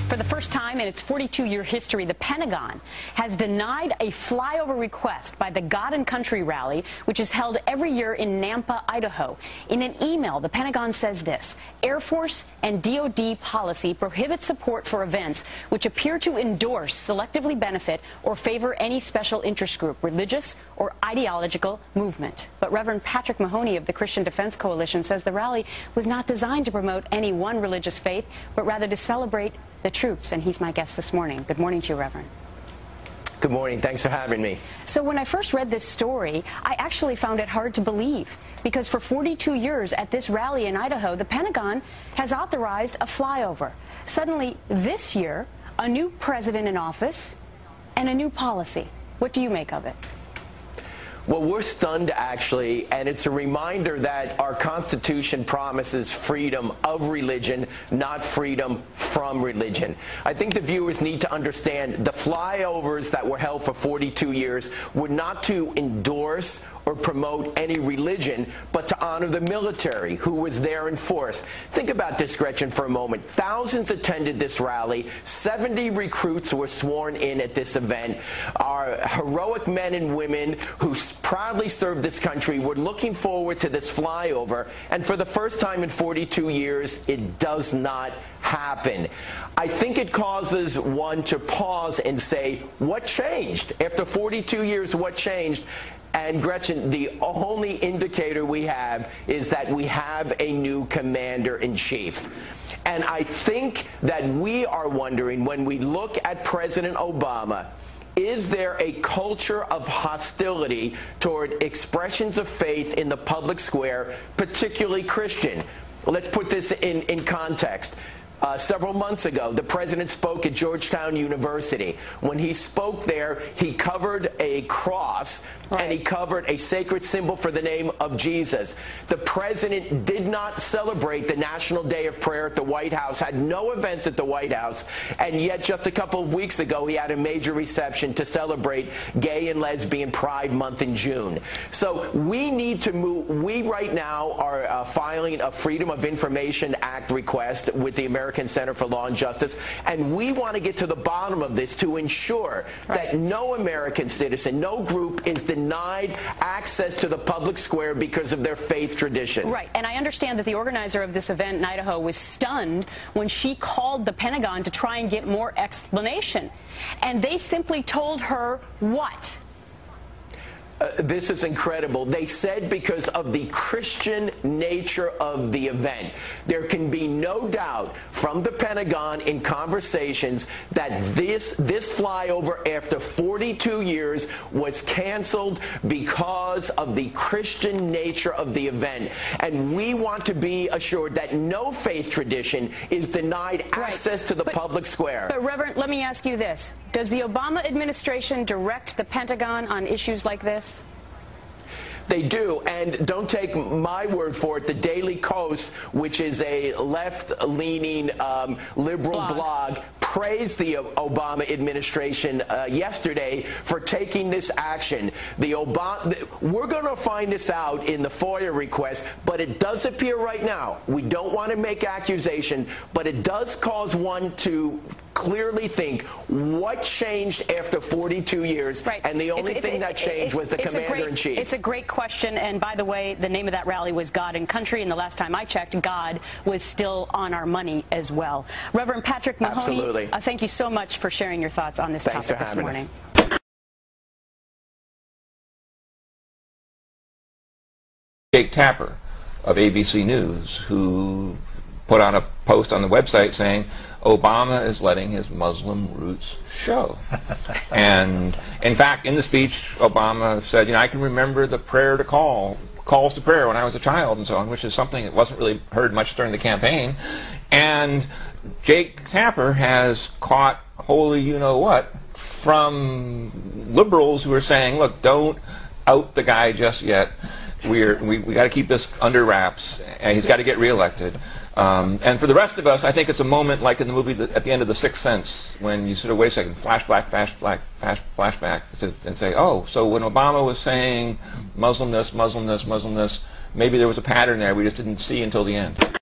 For the first time in its 42-year history, the Pentagon has denied a flyover request by the God and Country rally, which is held every year in Nampa, Idaho. In an email, the Pentagon says this: Air Force and DoD policy prohibits support for events which appear to endorse, selectively benefit, or favor any special interest group, religious or ideological movement. But Reverend Patrick Mahoney of the Christian Defense Coalition says the rally was not designed to promote any one religious faith, but rather to celebrate the troops, and he's my guest this morning. Good morning to you, Reverend. Good morning. Thanks for having me. So when I first read this story, I actually found it hard to believe, because for 42 years at this rally in Idaho, the Pentagon has authorized a flyover. Suddenly, this year, a new president in office and a new policy. What do you make of it? Well, we're stunned, actually, and it's a reminder that our Constitution promises freedom of religion, not freedom from religion. I think the viewers need to understand the flyovers that were held for 42 years were not to endorse or promote any religion, but to honor the military, who was there in force. Think about this, Gretchen, for a moment. Thousands attended this rally. 70 recruits were sworn in at this event. Our heroic men and women who proudly served this country were looking forward to this flyover, and for the first time in 42 years, it does not happen. I think it causes one to pause and say, what changed? After 42 years, what changed? And Gretchen, the only indicator we have is that we have a new commander-in-chief. And I think that we are wondering, when we look at President Obama, is there a culture of hostility toward expressions of faith in the public square, particularly Christian? Well, let's put this in context. Several months ago, the president spoke at Georgetown University. When he spoke there, he covered a cross, and he covered a sacred symbol for the name of Jesus. The president did not celebrate the National Day of Prayer at the White House, had no events at the White House, and yet just a couple of weeks ago, he had a major reception to celebrate Gay and Lesbian Pride Month in June. So we need to move. We right now are filing a Freedom of Information Act request with the American Center for Law and Justice, and we want to get to the bottom of this to ensure that no American citizen, no group is denied access to the public square because of their faith tradition. Right, and I understand that the organizer of this event in Idaho was stunned when she called the Pentagon to try and get more explanation, and they simply told her what? This is incredible. They said because of the Christian nature of the event. There can be no doubt from the Pentagon in conversations that this flyover after 42 years was canceled because of the Christian nature of the event. And we want to be assured that no faith tradition is denied access to the public square. But Reverend, let me ask you this. Does the Obama administration direct the Pentagon on issues like this? They do, and don't take my word for it. The Daily Kos, which is a left-leaning liberal blog, praised the Obama administration yesterday for taking this action. We're going to find this out in the FOIA request, but it does appear right now. We don't want to make accusation, but it does cause one to clearly think what changed after 42 years, and the only thing that changed was the commander-in-chief. It's a great question, and by the way, the name of that rally was God and Country, and the last time I checked, God was still on our money as well. Reverend Patrick Mahoney, thank you so much for sharing your thoughts on this topic this morning. Jake Tapper of ABC News, who put on a post on the website saying Obama is letting his Muslim roots show. And in fact, in the speech, Obama said, I can remember the prayer to calls to prayer when I was a child and so on, which is something that wasn't really heard much during the campaign. And Jake Tapper has caught holy you-know-what from liberals who are saying, look, don't out the guy just yet. We got to keep this under wraps, and he's got to get reelected. And for the rest of us, I think it's a moment like in the movie at the end of The Sixth Sense, when you sort of wait a second, flashback, and say, oh, so when Obama was saying Muslimness, maybe there was a pattern there we just didn't see until the end.